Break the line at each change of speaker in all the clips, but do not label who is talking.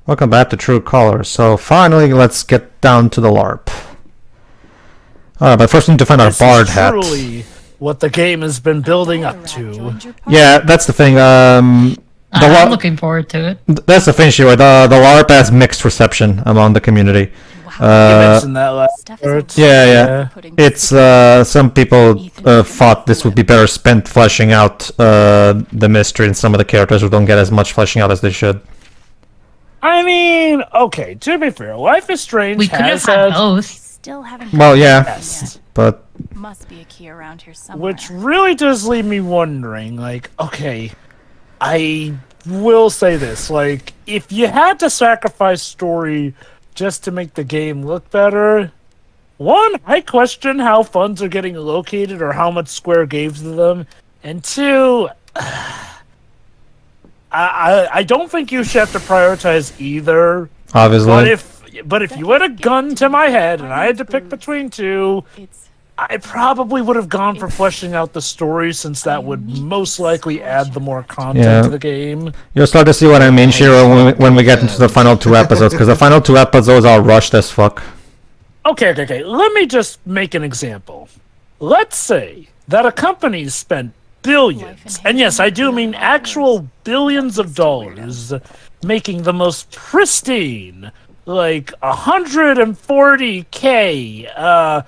Welcome back to True Colors. So finally, let's get down to the LARP. But first we need to find our bard hat.
This is truly what the game has been building up to.
Yeah, that's the thing.
I'm looking forward to it.
That's the thing, Shiwa. The LARP has mixed reception among the community.
You mentioned that last part.
Yeah. It's some people thought this would be better spent fleshing out the mystery and some of the characters who don't get as much fleshing out as they should.
I mean, okay, to be fair, Life is Strange
We could have
has
had
had...
both.
Still haven't
Well, yeah,
Yes.
but
must be a key around here somewhere.
Which really does leave me wondering, like, okay, I will say this, like, if you had to sacrifice story just to make the game look better, one, I question how funds are getting located or how much Square gave to them, and two, I don't think you should have to prioritize either.
obviously.
But if you had a gun to my head and I had to pick between two, I probably would have gone for fleshing out the story, since that would most likely add the more content to the game.
You'll start to see what I mean, Shiro, when we get into the final two episodes, because the final two episodes are rushed as fuck.
Okay. Let me just make an example. Let's say that a company spent billions, and yes, I do mean actual billions of dollars, making the most pristine, like 140K,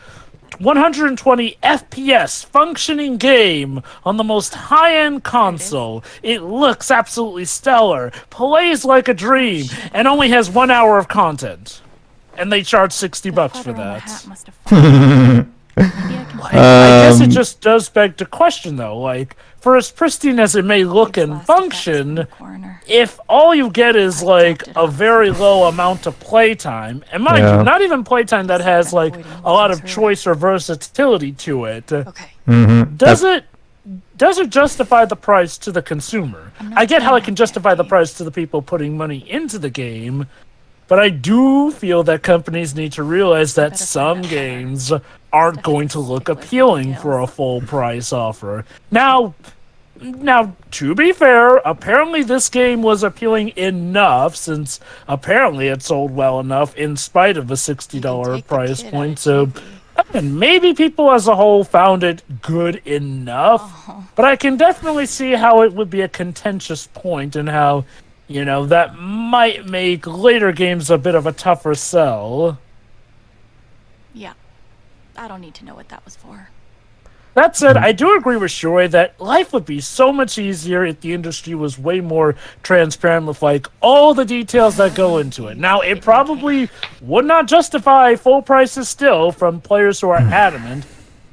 120 FPS functioning game on the most high-end console. It looks absolutely stellar, plays like a dream, and only has 1 hour of content. And they charge $60 for that. I guess it just does beg to question, though, like, for as pristine as it may look and function, if all you get is, like, a very low amount of playtime, and mind you, not even playtime that has, like, a lot of choice or versatility to it, does it justify the price to the consumer? I get how it can justify the price to the people putting money into the game, but I do feel that companies need to realize that some games aren't going to look appealing for a full price offer. Now, to be fair, apparently this game was appealing enough, since apparently it sold well enough in spite of a $60 price point, so and maybe people as a whole found it good enough, but I can definitely see how it would be a contentious point, and how, you know, that might make later games a bit of a tougher sell.
Yeah. I don't need to know what that was for.
That said, I do agree with Shoei that life would be so much easier if the industry was way more transparent with, like, all the details that go into it. Now, it probably would not justify full prices still from players who are adamant,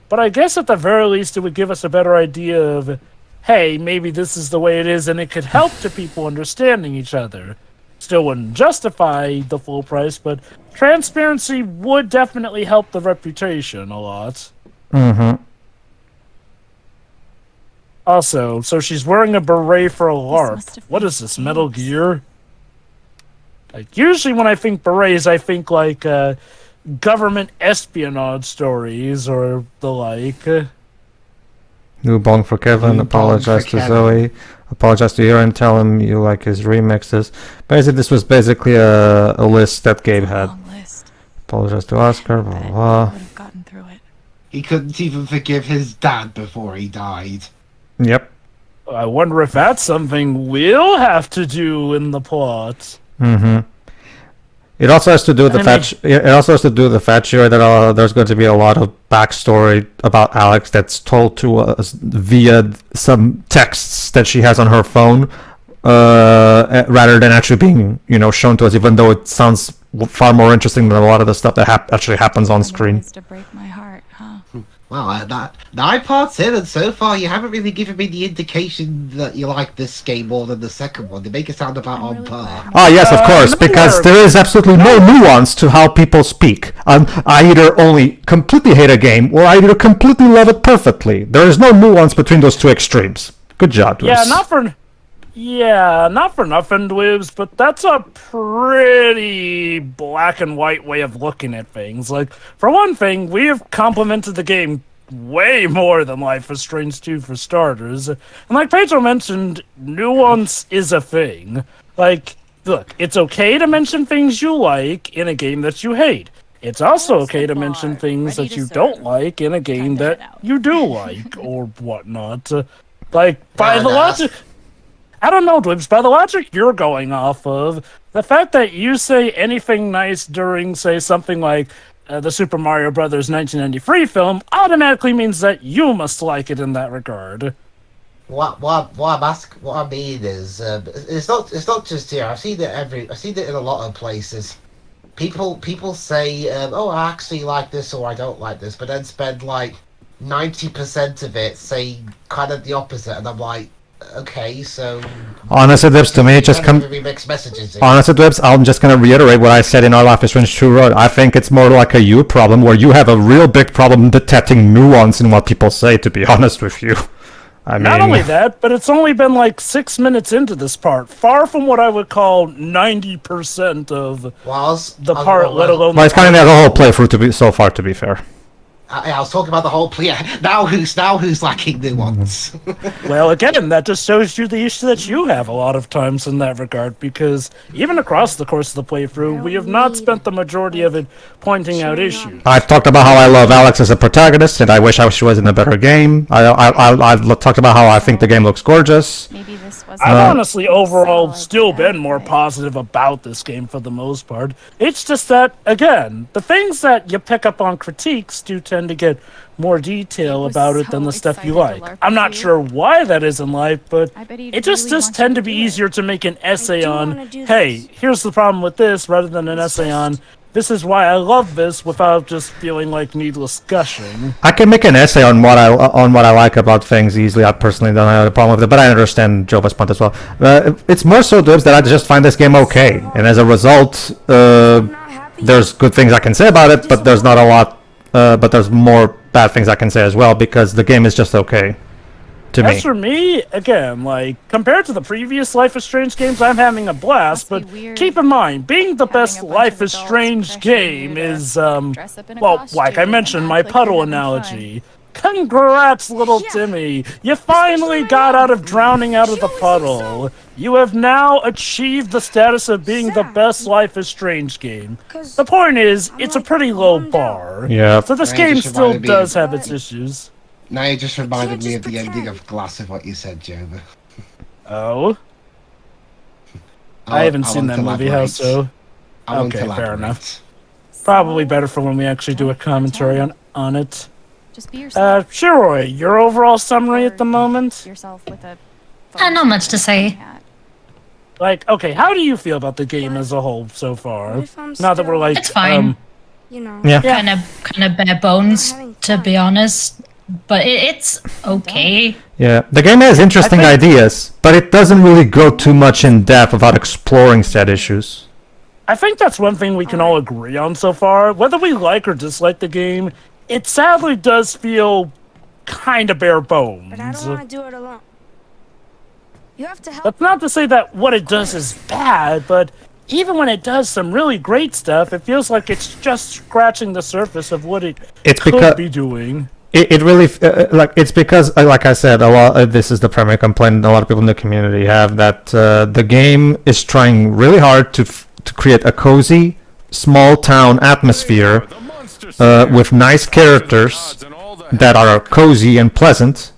but I guess at the very least it would give us a better idea of, hey, maybe this is the way it is, and it could help to people understanding each other. Still wouldn't justify the full price, but transparency would definitely help the reputation a lot. Also, so she's wearing a beret for a LARP. What is this, Metal Gear? Like, usually when I think berets, I think, like, government espionage stories or the like.
New bong for Kevin, apologize to Zoe, apologize to Hiro and tell him you like his remixes. Basically, this was basically a list that Gabe had. Apologize to Oscar, blah, blah, blah.
He couldn't even forgive his dad before he died.
Yep.
I wonder if that's something we'll have to do in the plot.
It also has to do with the fact. It also has to do with the fact here that there's going to be a lot of backstory about Alex that's told to us via some texts that she has on her phone, rather than actually being, you know, shown to us. Even though it sounds far more interesting than a lot of the stuff that actually happens on screen.
To break my heart, huh?
Well, nine parts in, and so far you haven't really given me the indication that you like this game more than the second one. They make it sound about on par.
Ah, yes, of course, because there is absolutely no nuance to how people speak. I either only completely hate a game, or I either completely love it perfectly. There is no nuance between those two extremes. Good job, Dwibbs.
Not for nothing, Dwibbs, but that's a pretty black and white way of looking at things. Like, for one thing, we have complimented the game way more than Life is Strange 2 for starters. And like Pedro mentioned, nuance is a thing. Like, look, it's okay to mention things you like in a game that you hate. It's also okay to mention things that you don't like in a game that you do like, or whatnot. Like, by the logic... I don't know, Dwibs, by the logic you're going off of, the fact that you say anything nice during, say, something like the Super Mario Brothers 1993 film automatically means that you must like it in that regard.
What I mean is, it's not just here. I've seen it in a lot of places. People say, oh, I actually like this or I don't like this, but then spend like 90% of it saying kind of the opposite, and I'm like, okay, so
honestly, Dwibs, to me, it just comes.
Mixed messages.
Honestly, Dwibs, I'm just gonna reiterate what I said in Our Life is Strange 2 Road. I think it's more like a you problem, where you have a real big problem detecting nuance in what people say. To be honest with you, I mean,
not only that, but it's only been like 6 minutes into this part, far from what I would call 90% of the part, let alone.
Well, it's kind of the whole playthrough to be so far. To be fair.
I was talking about the whole play. Now who's lacking nuance?
Well, again, that just shows you the issue that you have a lot of times in that regard, because even across the course of the playthrough, we have not spent the majority of it pointing out issues.
I've talked about how I love Alex as a protagonist, and I wish she was in a better game. I've talked about how I think the game looks gorgeous.
Maybe this was.
I've honestly overall still been more positive about this game for the most part. It's just that, again, the things that you pick up on critiques do tend to get more detail about it than the stuff you like. I'm not sure why that is in life, but it just does tend to be easier to make an essay on, hey, here's the problem with this, rather than an essay on, this is why I love this, without just feeling like needless gushing.
I can make an essay on what I like about things easily. I personally don't have a problem with it, but I understand Jova's point as well. It's more so, Dibs, that I just find this game okay, and as a result, there's good things I can say about it, but there's not a lot. But there's more bad things I can say as well, because the game is just okay to me.
As for me, again, like, compared to the previous Life is Strange games, I'm having a blast, but keep in mind, being the best Life is Strange game is, well, like I mentioned, my puddle analogy. Congrats, little Timmy! You finally got out of drowning out of the puddle. You have now achieved the status of being the best Life is Strange game. The point is, it's a pretty low bar.
Yeah.
So this game still does have its issues.
Now you just reminded me of the ending of Glass of what you said, Jova.
Oh? I haven't seen that movie, how so? Okay, fair enough. Probably better for when we actually do a commentary on it.
Just be yourself.
Shiroi, your overall summary at the moment?
Yourself with a
not much to say.
Like, okay, how do you feel about the game as a whole so far? Now that we're like,
it's fine.
Yeah.
Kind of bare bones, to be honest. But it's okay.
Yeah, the game has interesting ideas, but it doesn't really go too much in depth about exploring said issues.
I think that's one thing we can all agree on so far. Whether we like or dislike the game, it sadly does feel kind of bare bones.
But I don't want to do it alone. You have to help.
That's not to say that what it does is bad, but even when it does some really great stuff, it feels like it's just scratching the surface of what it could be doing.
It really it's because, like I said, this is the primary complaint a lot of people in the community have, that the game is trying really hard to create a cozy, small town atmosphere with nice characters that are cozy and pleasant.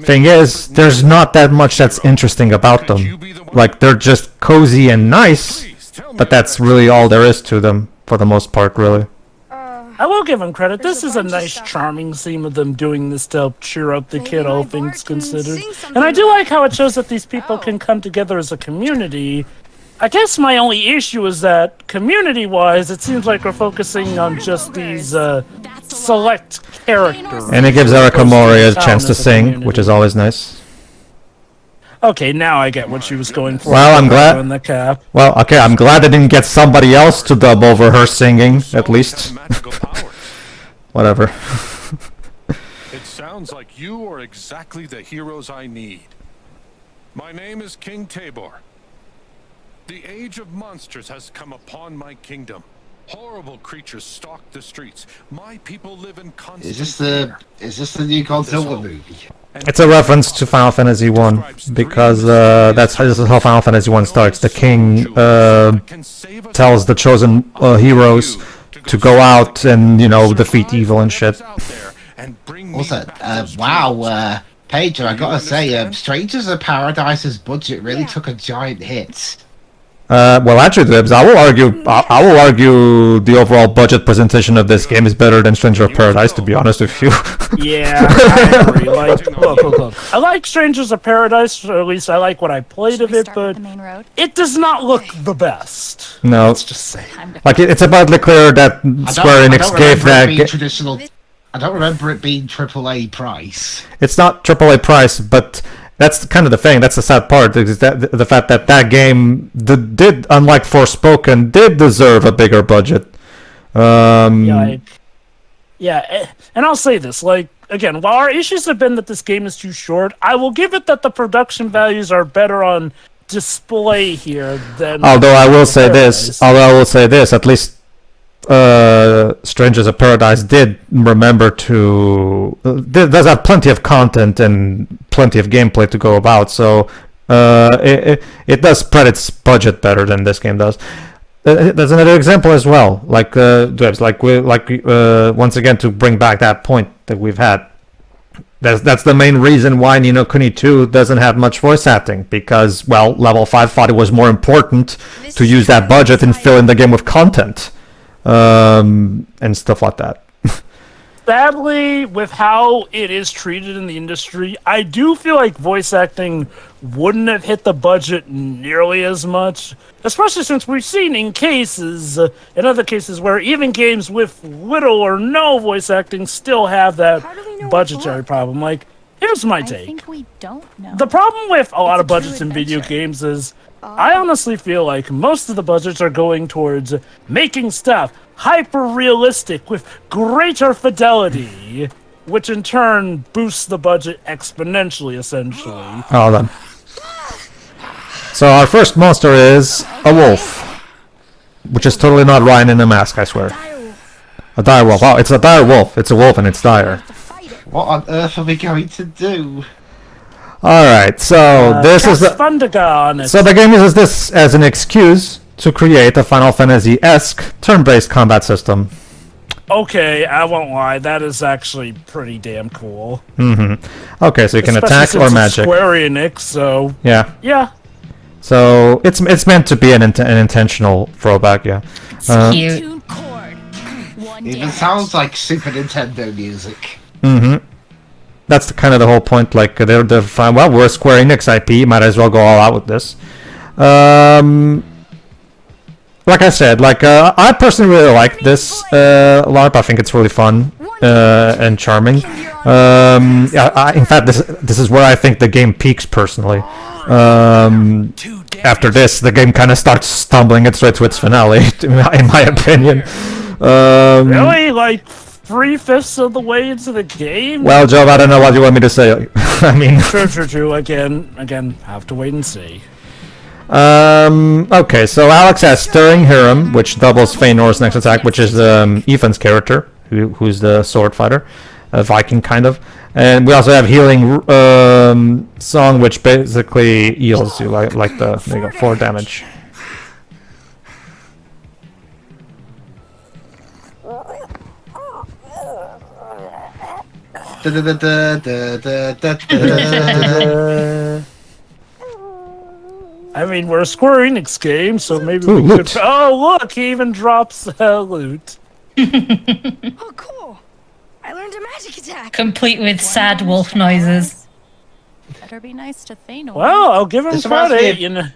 Thing is, there's not that much that's interesting about them. Like, they're just cozy and nice, but that's really all there is to them for the most part, really.
I will give them credit. This is a nice, charming scene of them doing this to help cheer up the kid, all things considered. And I do like how it shows that these people can come together as a community. I guess my only issue is that, community-wise, it seems like we're focusing on just these select characters.
And it gives Erica Mori a chance to sing, which is always nice.
Okay, now I get what she was going for.
Well, I'm glad.
In the cap.
Well, okay, I'm glad they didn't get somebody else to dub over her singing, at least. Whatever.
It sounds like you are exactly the heroes I need. My name is King Tabor. The age of monsters has come upon my kingdom. Horrible creatures stalk the streets. My people live in constant
Is this
fear.
the new Godzilla movie?
It's a reference to Final Fantasy 1 because this is how Final Fantasy 1 starts. The king tells the chosen heroes to go out and defeat evil and shit.
Also, wow, Pedro, I gotta say, Strangers of Paradise's budget really took a giant hit.
Well, actually, Dibs, I will argue the overall budget presentation of this game is better than Stranger of Paradise, to be honest with you.
Yeah, I agree. Like, look. I like Strangers of Paradise, or at least I like what I played of it, but it does not look the best.
No.
Let's just say.
Like, it's abundantly clear that Square Enix gave that...
traditional. I don't remember it being AAA price.
It's not AAA price, but... That's kind of the thing. That's the sad part. Is that the fact that game did, unlike Forspoken, did deserve a bigger budget.
Yeah, and I'll say this: like again, while our issues have been that this game is too short, I will give it that the production values are better on display here than.
Although I will say this, at least Strangers of Paradise did remember to does have plenty of content and plenty of gameplay to go about, so it does spread its budget better than this game does. There's another example as well, like once again to bring back that point that we've had. That's the main reason why Ni no Kuni 2 doesn't have much voice acting, because Level 5 thought it was more important to use that budget and fill in the game with content. And stuff like that.
Sadly, with how it is treated in the industry, I do feel like voice acting wouldn't have hit the budget nearly as much, especially since we've seen in other cases where even games with little or no voice acting still have that budgetary problem. Like, here's my take.
I think we don't know.
The problem with a lot of budgets in video games is I honestly feel like most of the budgets are going towards making stuff hyper-realistic with greater fidelity, which in turn boosts the budget exponentially, essentially.
Hold on. So our first monster is a wolf, which is totally not Ryan in a mask, I swear. A dire wolf. Wow, it's a dire wolf. It's a wolf and it's dire.
What on earth are we going to do?
Alright, so this is the...
on it.
So the game uses this as an excuse to create a Final Fantasy-esque turn-based combat system.
Okay, I won't lie, that is actually pretty damn cool.
Mm-hmm. Okay, so you can
Especially
attack
since
or
it's
magic.
Square Enix, so...
Yeah.
Yeah.
So it's meant to be an intentional throwback, yeah.
Cute.
It even sounds like Super Nintendo music.
Mm-hmm. That's kind of the whole point. Like they're fine. Well, we're a Square Enix IP. Might as well go all out with this. Like I said, I personally really like this LARP. I think it's really fun and charming. In fact, this is where I think the game peaks personally. After this, the game kind of starts stumbling its way to its finale, in my opinion.
Really? Like 3/5 of the way into the game?
Well, Joe, I don't know what you want me to say. I mean...
True. Again, have to wait and see.
Okay, so Alex has Stirring Hiram, which doubles Fëanor's next attack, which is Ethan's character, who's the sword fighter, a Viking kind of. And we also have Healing Song, which basically heals you, like there you go, 4 damage.
I mean, we're a Square Enix game, so maybe
Ooh,
we
loot.
could... Oh, look! He even drops loot.
Oh, cool. I learned a magic attack.
Complete with sad wolf noises.
Better be nice to Fëanor.
Well, I'll give him
This reminds me
credit,
of-
you know.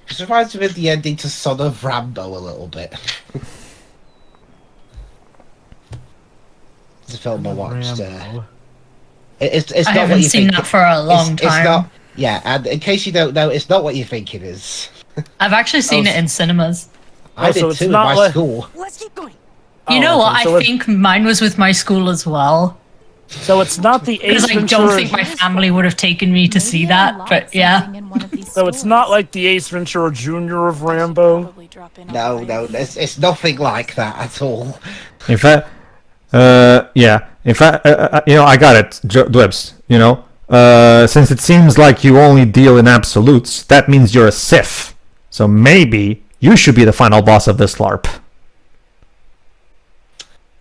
It reminds me of the ending to Son of Rambo a little bit. It's a film I watched. It's
I
not what
haven't
you
seen
think.
that for a long
It's
time.
not. Yeah, and in case you don't know, it's not what you think it is.
I've actually seen it in cinemas.
I
so
did
it's
too in
not
my
like-
school.
Let's keep going.
You
Oh,
know
okay,
what?
so
I think mine was with my school as well.
So it's not the Ace
Because I don't
Ventura.
think my family would have taken me to see that, but yeah.
So it's not like the Ace Ventura Jr. of Rambo.
No, it's nothing like that at all.
In fact, yeah. In fact, you know, I got it, Dwebs. You know, since it seems like you only deal in absolutes, that means you're a Sith. So maybe you should be the final boss of this LARP.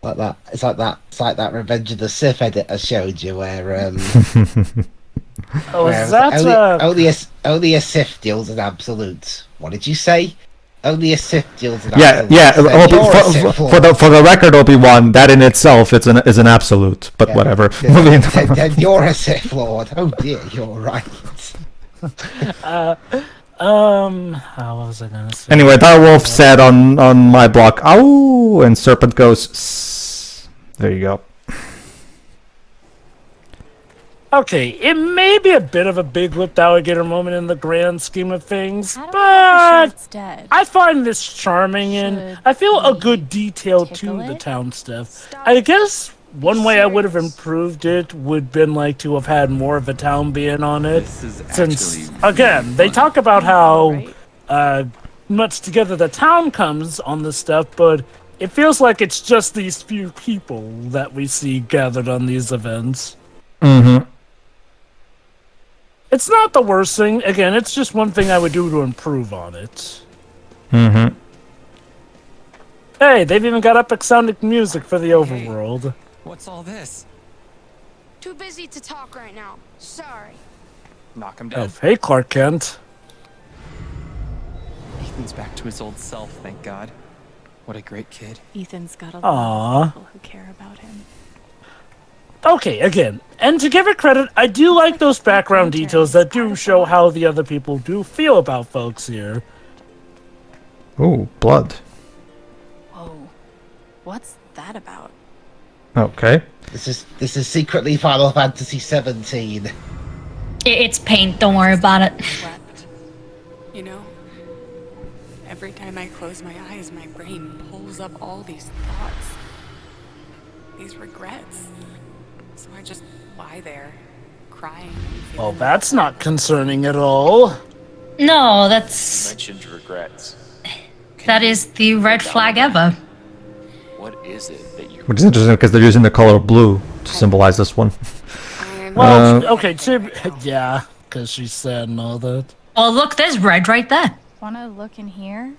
Like that. It's like that Revenge of the Sith edit I showed you, where
Oh,
where
is that
only a Sith deals in absolutes. What did you say? Only a Sith deals in
Yeah,
absolutes.
yeah.
Then you're a Sith
For
Lord.
the record, Obi-Wan, that in itself is an absolute. But
Yeah.
whatever.
Then,
Moving
then you're a Sith Lord. Oh dear, you're right.
How was I gonna say?
Anyway, that wolf said on my block, "Ow!" and serpent goes. "Sss." There you go.
Okay, it may be a bit of a big lipped alligator moment in the grand scheme of things,
How do I know for
but
sure it's dead?
I find this charming and
Should
I feel a
we
good detail
tickle
to the
it?
town stuff. I guess one way I would have improved it would been like to have had more of a town being on it. Since again, they talk about how much together the town comes on this stuff, but it feels like it's just these few people that we see gathered on these events.
Mm-hmm.
It's not the worst thing. Again, it's just one thing I would do to improve on it.
Mm-hmm.
Hey, they've even got epic sounding music for the overworld.
What's all this?
Too busy to talk right now. Sorry.
Knock him
Oh,
dead.
hey, Clark Kent.
Ethan's back to his old self, thank God. What a great kid.
Ethan's got a lot
Aw.
of people who care about him.
Okay, again, and to give it credit, I do like those background details that do show how the other people do feel about folks here.
Ooh, blood.
Whoa. What's that about?
Okay.
This is secretly Final Fantasy 17.
It's paint, don't worry about it.
Wept. You know, every time I close my eyes, my brain pulls up all these thoughts, these regrets. So I just lie there, crying. and
Well,
feeling
that's not concerning at all.
No, that's
Mentioned regrets.
that is the red flag ever.
What is it that you
Which is interesting because they're using the color blue to symbolize this one.
I'm
Well, okay, yeah, because she's sad and all that.
Oh, look, there's red right there.
Wanna look in here?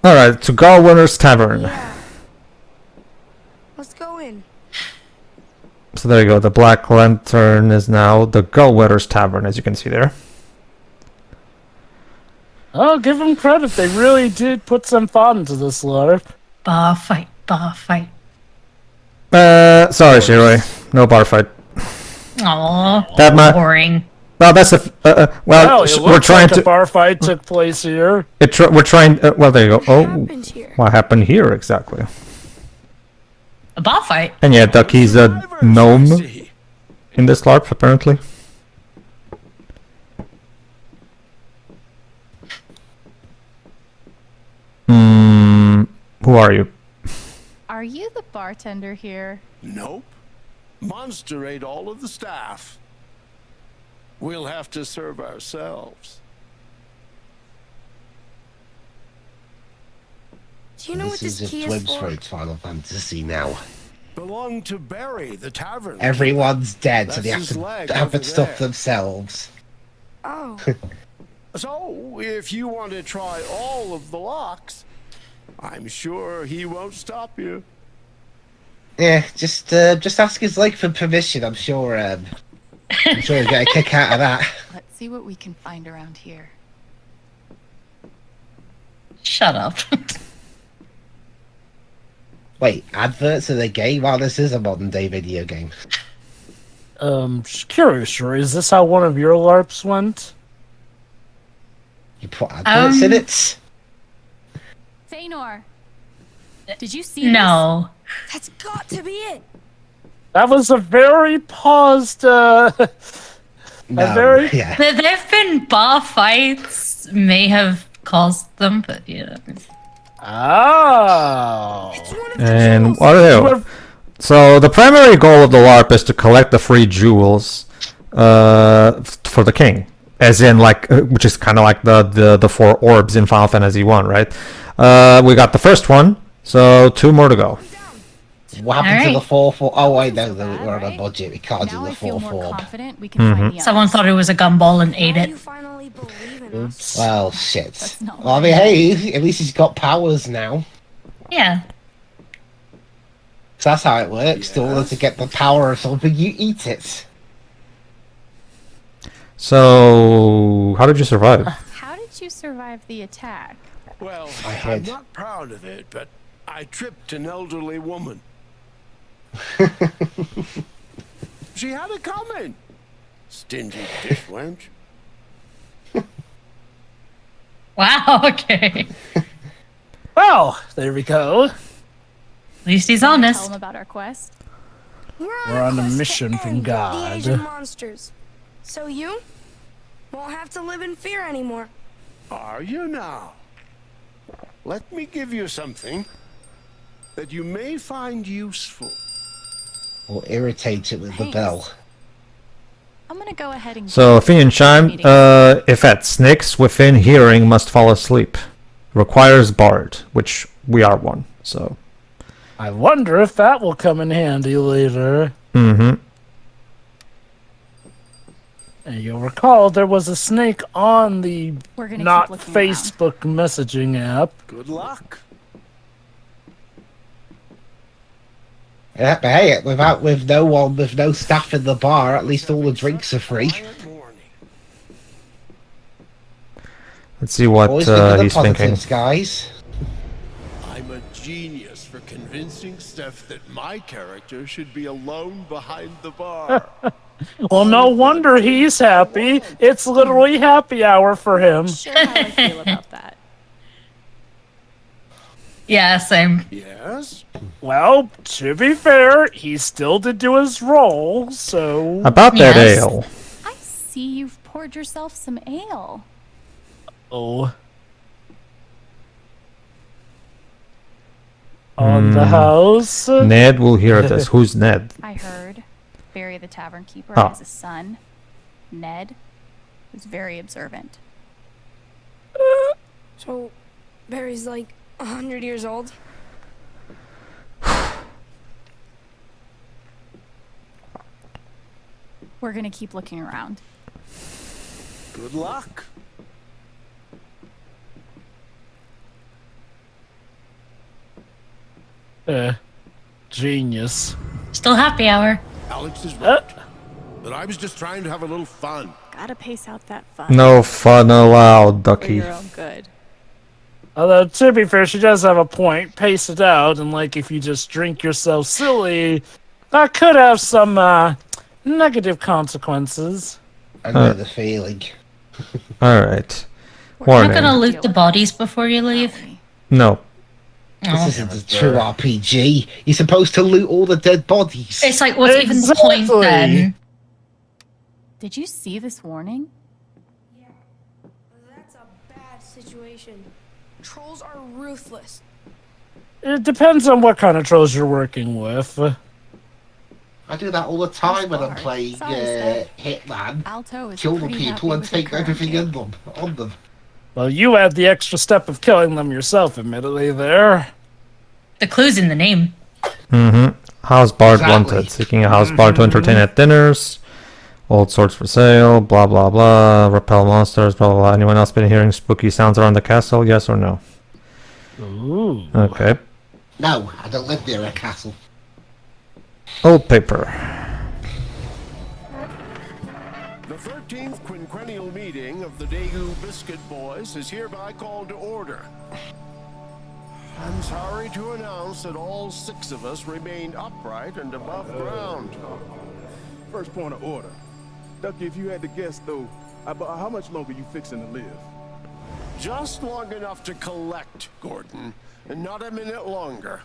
All right, to Galwinner's Tavern.
Yeah. Let's go in.
So there you go. The Black Lantern is now the Galwinner's Tavern, as you can see there.
Oh, give them credit. They really did put some thought into this LARP.
Bar fight, bar fight.
Sorry, Shiroi. No bar fight.
Aw,
That might.
boring.
Well, that's a.
Well, it
we're
looks
trying
like a
to.
bar fight took place here.
We're trying. Well, there you go. Oh,
happened here?
what happened here exactly?
A bar fight?
And yeah, Ducky's a gnome in this LARP, apparently. Who are you?
Are you the bartender here?
Nope. Monster ate all of the staff. We'll have to serve ourselves.
Do you know what
This
this
is
key
a
is for?
Twibsroad Final Fantasy now.
Belonged to Barry, the tavern.
Everyone's dead, so they have
That's his leg
to have
over
it stuff
there.
themselves.
Oh,
So, if you want to try all of the locks, I'm sure he won't stop you.
Yeah, just ask his leg for permission. I'm sure he'll get a kick out of that.
Let's see what we can find around here.
Shut up.
Wait, adverts of the game? Well, this is a modern day video game.
Just curious, sure. Is this how one of your LARPs went?
You put adverts in it?
Feanor! Did you see
No.
that's got to be it.
That was a very paused,
No,
very-
yeah.
There've been bar fights, may have caused them, but yeah.
Oh.
It's one of the
And
jewels.
what are they? So the primary goal of the LARP is to collect the free jewels for the king, as in like, which is kind of like the 4 orbs in Final Fantasy 1, right? We got the first one, so 2 more to go.
What happened to
Alright.
the 4-4? Oh wait, no,
Not so
we're on
bad,
a
right?
budget. We can't do
Now
the
I feel more
4-4.
confident we can find the
Someone
others.
thought it was a gumball and ate
Now
it.
you finally believe in us.
Oops.
Well, shit.
That's not
Well, I
what
mean,
I
hey, at least he's got powers now.
Yeah.
So that's how it works. In order to get the power of something, you eat it.
So how did you survive?
How did you survive the attack?
Well,
I
I'm
had-
not proud of it, but I tripped an elderly woman. She had it coming. Stingy dish wench.
Wow, okay.
Well, there we go.
At least he's
Tell
honest.
them about our quest.
We're on a
quest to
mission from
end
God.
The Asian monsters. So you won't have to live in fear anymore.
Are you now? Let me give you something that you may find useful.
Or irritate it with the
Thanks.
bell.
I'm gonna go ahead and.
So
get
Athenian Chime,
meeting.
if at snakes within hearing must fall asleep. Requires bard, which we are one, so.
I wonder if that will come in handy later.
Mm-hmm.
And you'll recall there was a snake on the
We're gonna
not
keep looking around.
Facebook messaging app.
Good luck.
Yeah, but hey, with no staff in the bar, at least all the drinks are free.
Quiet morning.
Let's see what
Always think of the
he's thinking.
positives, guys.
I'm a genius for convincing Steph that my character should be alone behind the bar.
Well, no wonder he's happy. It's literally happy hour for him.
Sure how I feel about that.
Yeah, same.
Yes?
Well, to be fair, he still did do his role, so...
About that
Yes.
ale.
I see you've poured yourself some ale.
Oh. On the house?
Ned will hear this. Who's Ned?
I heard Barry the Tavern Keeper
Oh.
has a son, Ned, who's very observant.
So Barry's like 100 years old.
We're gonna keep looking around.
Good luck.
Genius.
Still happy hour.
Alex is right. But I was just trying to have a little fun.
Gotta pace out that fun
No fun allowed,
for
ducky.
your own good.
Although, to be fair, she does have a point. Pace it out, and like, if you just drink yourself silly, that could have some, negative consequences.
I know the feeling.
Alright.
We're
You're
Warning.
not gonna loot the bodies before you leave?
No.
This
Oh.
isn't a true RPG. You're supposed to loot all the dead bodies.
It's like, what's even the point
Exactly.
then?
Did you see this warning?
That's a bad situation. Trolls are ruthless.
It depends on what kind of trolls you're working with.
I do that all the time when I'm
Sorry.
playing
Sorry, Steph.
Hitman.
Alto is
Kill the
pretty happy
people and
with your
take
current
everything
gig.
in them, on them.
Well, you had the extra step of killing them yourself, admittedly, there.
The clue's in the name.
Mm-hmm. House bard
Exactly.
wanted. Seeking a house bard to entertain at dinners. Old swords for sale. Blah, blah, blah. Repel monsters. Blah, blah, blah. Anyone else been hearing spooky sounds around the castle? Yes or no?
Ooh.
Okay.
No, I don't live near a castle.
Old paper.
The 13th quinquennial meeting of the Daegu Biscuit Boys is hereby called to order. I'm sorry to announce that all 6 of us remained upright and above ground.
First point of order. Ducky, if you had to guess, though, about how much longer you fixing to live?
Just long enough to collect, Gordon, and not a minute longer.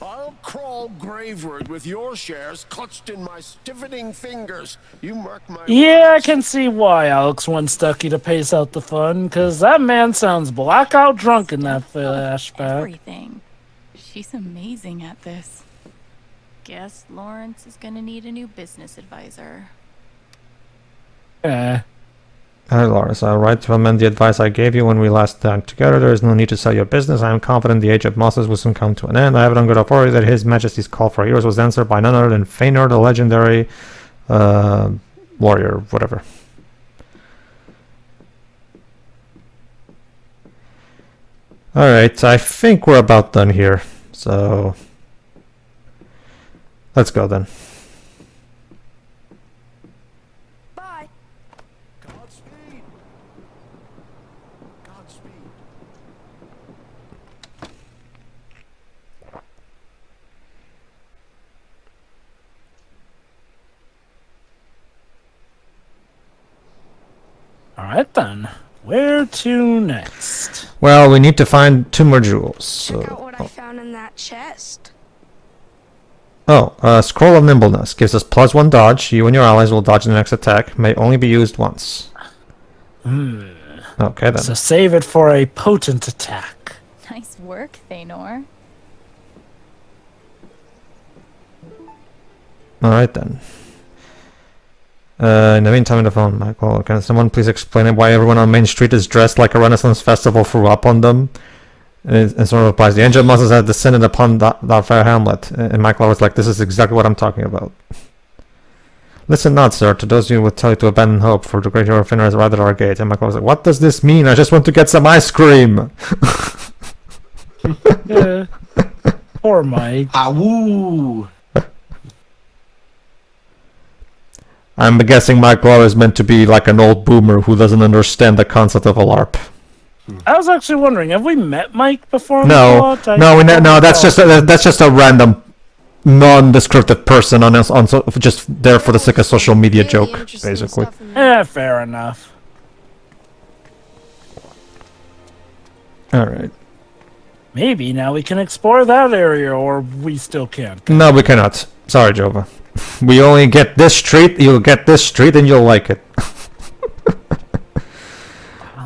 I'll crawl graveward with your shares clutched in my stiffening fingers. You mark my
Yeah, I
words.
can see why Alex wants Ducky to pace out the fun, because that man sounds blackout drunk in that flashback.
Everything. She's amazing at this. Guess Lawrence is gonna need a new business advisor.
Eh.
Hi, Lawrence. I'll write to amend the advice I gave you when we last dined together. There is no need to sell your business. I am confident the age of Mosses will soon come to an end. I have it on good authority that His Majesty's call for heroes was answered by none other than Feanor, the legendary warrior, whatever. Alright, I think we're about done here. So, let's go then.
Bye.
Godspeed. Godspeed.
Alright then. Where to next?
Well, we need to find 2 more jewels.
Check out
So,
what I found in that chest.
Scroll of Nimbleness gives us +1 dodge. You and your allies will dodge the next attack. May only be used once. Okay then.
So save it for a potent attack.
Nice work, Feanor.
Alright then. In the meantime, in the phone, Michael, can someone please explain why everyone on Main Street is dressed like a Renaissance festival threw up on them? And someone replies, the angel of Moses has descended upon that fair hamlet. And Michael was like, this is exactly what I'm talking about. Listen not, sir, to those who would tell you to abandon hope, for the great hero Finner has arrived at our gate. And Michael was like, what does this mean? I just want to get some ice cream!
Yeah. Poor Mike.
Awoo!
I'm guessing Michael is meant to be like an old boomer who doesn't understand the concept of a LARP.
I was actually wondering, have we met Mike before?
No, that's just a random, non-descriptive person just there for the sake of social media joke, basically.
Fair enough.
Alright.
Maybe now we can explore that area, or we still can't.
No, we cannot. Sorry, Jova. We only get this street, you'll get this street, and you'll like it.
Wow,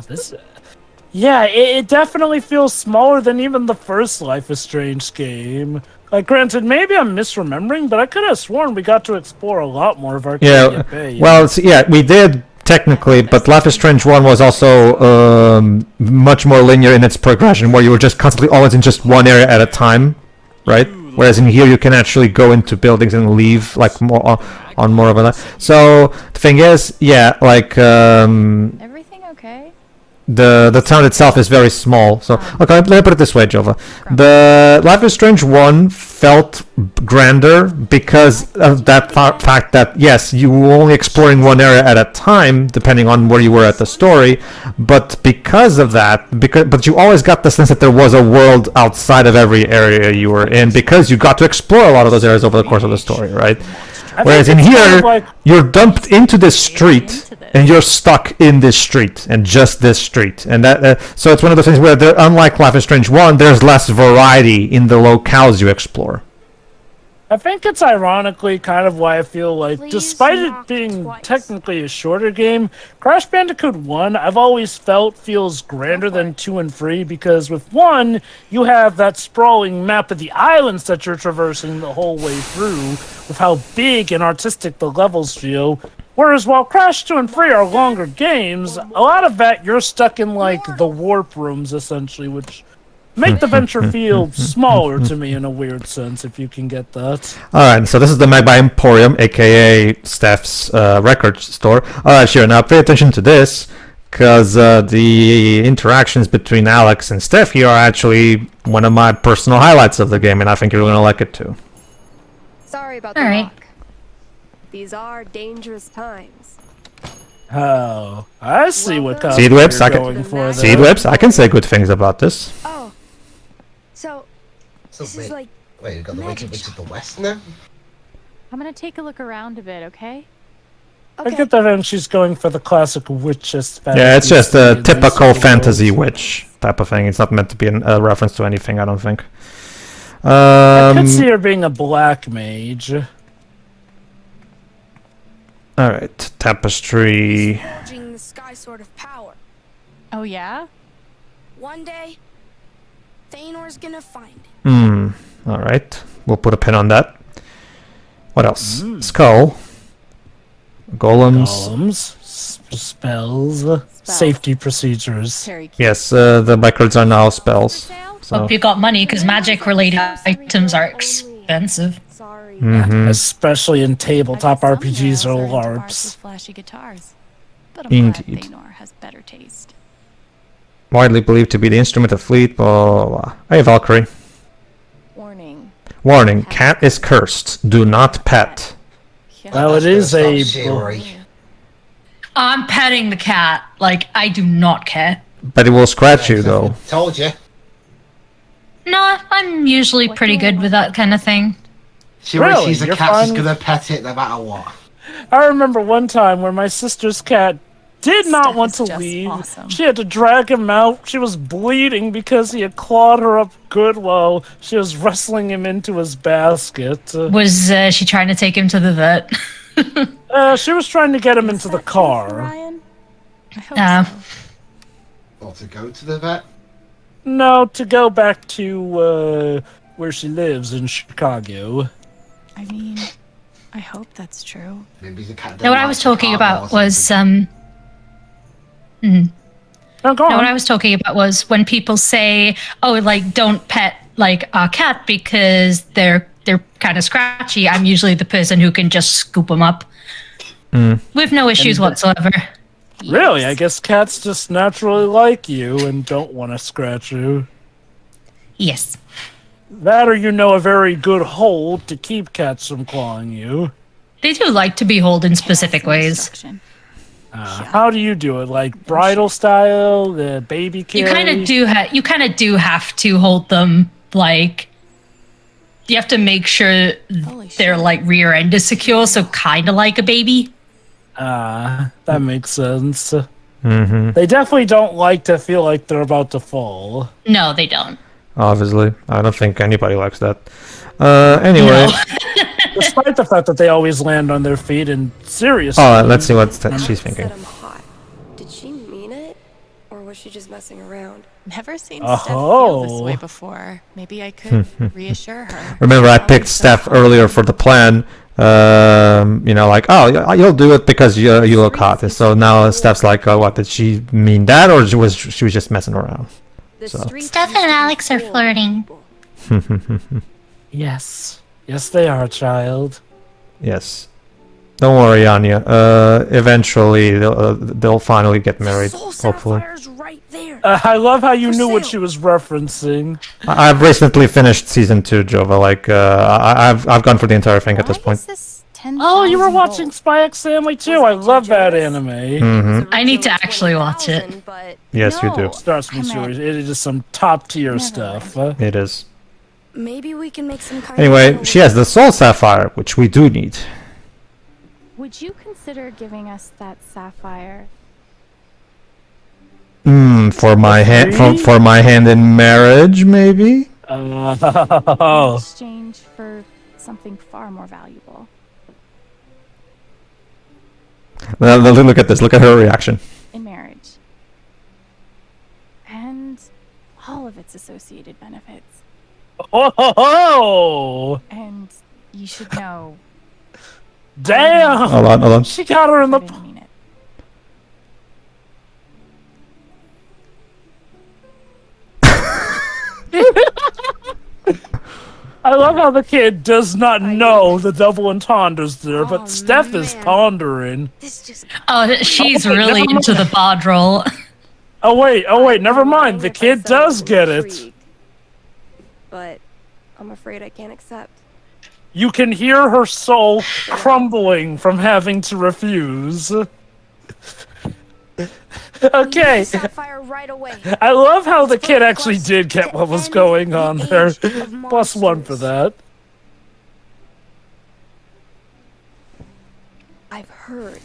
yeah, it definitely feels smaller than even the first Life is Strange game. Like, granted, maybe I'm misremembering, but I could have sworn we got to explore a lot more of Arcadia Bay.
Well, we did, technically, but Life is Strange 1 was also much more linear in its progression, where you were just constantly always in just one area at a time, right? Whereas in here you can actually go into buildings and leave like more on more of a. So the thing is,
Everything okay?
the town itself is very small. So okay, let me put it this way, Jova. The Life is Strange 1 felt grander because of that fact that yes, you were only exploring one area at a time, depending on where you were at the story. But because of that, but you always got the sense that there was a world outside of every area you were in, because you got to explore a lot of those areas over the course of the story, right? Whereas in here, you're dumped into this street, and you're stuck in this street, and just this street. And that, so it's one of those things where, unlike Life is Strange 1, there's less variety in the locales you explore.
I think it's ironically kind of why I feel like, despite it being technically a shorter game, Crash Bandicoot 1, I've always felt feels grander than 2 and 3, because with 1, you have that sprawling map of the islands that you're traversing the whole way through, with how big and artistic the levels feel. Whereas while Crash 2 and 3 are longer games, a lot of that you're stuck in like the warp rooms, essentially, which make the venture feel smaller to me in a weird sense, if you can get that.
Alright, so this is the Magpie Emporium, aka Steph's record store. Alright, sure, now pay attention to this, because the interactions between Alex and Steph here are actually one of my personal highlights of the game, and I think you're going to like it too.
Sorry about the lock. These are dangerous times.
Oh, I see what kind
Seed whips,
Seed
whips, I can say good things about this.
Oh, so this is like
wait, we got the Wicked Witch of the West now?
I'm gonna take a look around a bit, okay?
I get that, and she's going for the classic witches.
Yeah, it's just a typical fantasy witch type of thing. It's not meant to be a reference to anything, I don't think.
I could see her being a black mage.
Alright, tapestry.
forging the sky sort of power.
Oh yeah?
One day, Thanor's gonna find it.
Alright, we'll put a pin on that. What else? Skull. Golems.
Golems. Spells. Safety procedures.
Yes, the records are now spells. So.
Hope you got money, because magic-related items are expensive.
Especially in tabletop RPGs or LARPs.
Flashy guitars. But I'm glad
Indeed.
Thanor has better taste.
Widely believed to be the instrument of fleet, blah, blah, blah. Hey, Valkyrie.
Warning.
Warning, cat is cursed. Do not pet.
Well, it is a...
I'm petting the cat. Like, I do not care.
But it will scratch you, though.
Told you.
No, I'm usually pretty good with that kind of thing.
Really?
She's a
You're
cat, she's
fine?
gonna pet it no matter what.
I remember one time where my sister's cat did not want to leave.
Awesome.
She had to drag him out. She was bleeding because he had clawed her up good while she was wrestling him into his basket.
Was she trying to take him to the vet?
She was trying to get him into the car.
Ryan? I hope so.
Or to go to the vet.
No, to go back to where she lives in Chicago.
I mean, I hope that's true.
Maybe the cat.
No, what I was talking about was
No, go on.
No, what I was talking about was when people say, "Oh, like don't pet like our cat because they're kind of scratchy." I'm usually the person who can just scoop them up with no issues whatsoever.
Really? I guess cats just naturally like you and don't want to scratch you.
Yes.
That or you know a very good hold to keep cats from clawing you.
They do like to be held in specific ways.
How do you do it? Like bridal style, the baby carry?
You kind of do have to hold them like. You have to make sure their like rear end is secure, so kind of like a baby.
That makes sense.
Mm-hmm.
They definitely don't like to feel like they're about to fall.
No, they don't.
Obviously. I don't think anybody likes that. Anyway.
Despite the fact that they always land on their feet and seriously.
Oh, let's see what she's thinking.
Said I'm hot. Did she mean it? Or was she just messing around?
Never seen Steph feel this way before. Maybe I could reassure her.
Remember, I picked Steph earlier for the plan. You know, like, oh, you'll do it because you look hot. So now Steph's like, oh, what, did she mean that, or she was just messing around? So.
Steph and Alex are flirting.
Yes. Yes, they are, child.
Yes. Don't worry, Anya. Eventually, they'll finally get married, hopefully.
Right there.
I love how you knew what she was referencing.
I've recently finished season 2, Jova. Like, I've gone for the entire thing at this point.
Oh, you were watching Spy X Family too. I love that anime.
Mm-hmm.
I need to actually watch it.
Yes, you do.
Trust me, serious. It is some top tier stuff.
It is.
Maybe we can make some kind
Anyway, she has the Soul Sapphire, which we do need.
Would you consider giving us that sapphire?
For my hand, for my hand in marriage, maybe.
In exchange for something far more valuable.
Look at this. Look at her reaction.
In marriage. And all of its associated benefits.
Oh!
And you should know.
Damn!
Hold on.
She got her in the. I love how the kid does not know the double entendres there, but Steph is pondering.
Oh, she's really into the bod roll.
Oh wait, never mind. The kid does get it.
But I'm afraid I can't accept.
You can hear her soul crumbling from having to refuse. Okay.
Sapphire right away.
I love how the kid actually did get what was going on there. +1 for that.
I've heard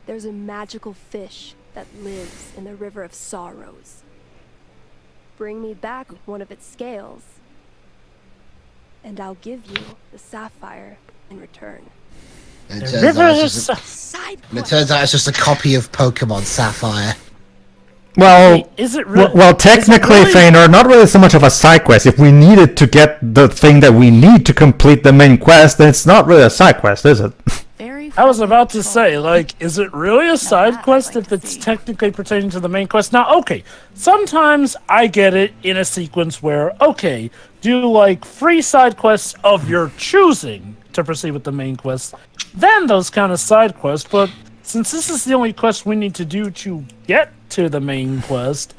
there's a magical fish that lives in the River of Sorrows. Bring me back one of its scales, and I'll give you the sapphire in return.
And it turns out it's just a copy of Pokemon Sapphire.
Well,
Wait, is it really?
well, technically, Feanor, not really so much of a side quest. If we needed to get the thing that we need to complete the main quest, then it's not really a side quest, is it?
I was about to say, like, is it really a side quest if it's technically pertaining to the main quest? Now, okay, sometimes I get it in a sequence where, okay, do like free side quests of your choosing to proceed with the main quest, then those kind of side quests, but since this is the only quest we need to do to get to the main quest,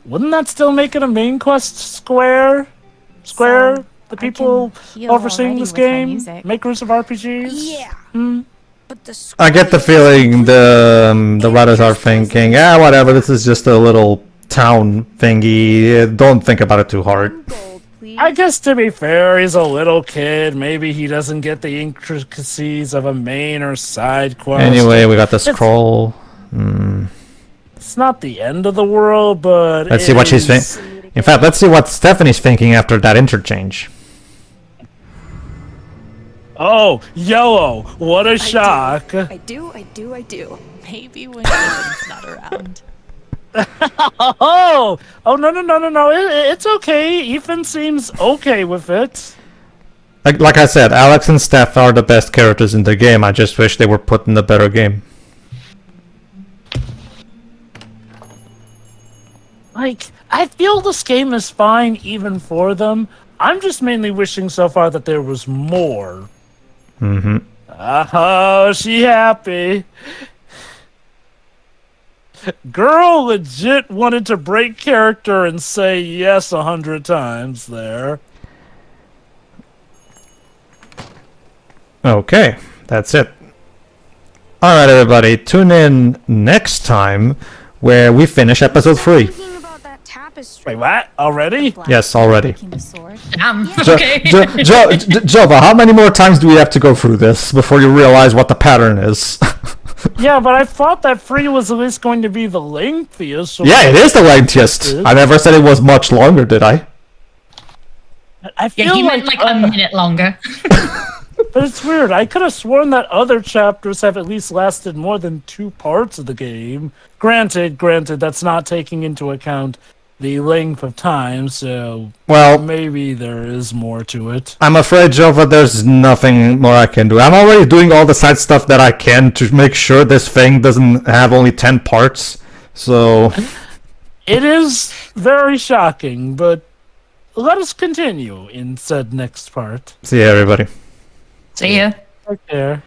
wouldn't that still make it a main quest, Square?
So,
the people
heal
overseeing
already
this
with my
game?
music.
Makers of RPGs?
Yeah. But the
I get the feeling the writers are thinking, whatever, this is just a little town thingy. Don't think about it too hard.
I guess to be fair, he's a little kid. Maybe he doesn't get the intricacies of a main or side quest.
Anyway, we got the scroll.
It's not the end of the world, but
Let's see what she's thinking. In fact, let's see what Stephanie's thinking after that interchange.
Oh, yellow! What a shock!
I do.
Maybe when Ethan's not around.
Oh, no! It's okay. Ethan seems okay with it.
Like I said, Alex and Steph are the best characters in the game. I just wish they were put in a better game.
Like, I feel this game is fine even for them. I'm just mainly wishing so far that there was more.
Mm-hmm.
Oh, she happy. Girl legit wanted to break character and say yes 100 times there.
Okay, that's it. Alright everybody, tune in next time where we finish episode 3.
Wait, what? Already?
Yes, already.
Okay.
Jova, how many more times do we have to go through this before you realize what the pattern is?
Yeah, but I thought that 3 was at least going to be the lengthiest. So
Yeah, it is the lengthiest. I never said it was much longer, did I?
I feel
Yeah, he meant like a minute longer.
But it's weird. I could have sworn that other chapters have at least lasted more than 2 parts of the game. Granted, that's not taking into account the length of time, so
well,
maybe there is more to it.
I'm afraid, Jova, there's nothing more I can do. I'm already doing all the side stuff that I can to make sure this thing doesn't have only 10 parts, so...
It is very shocking, but let us continue in said next part.
See ya, everybody.
See ya.
Take care.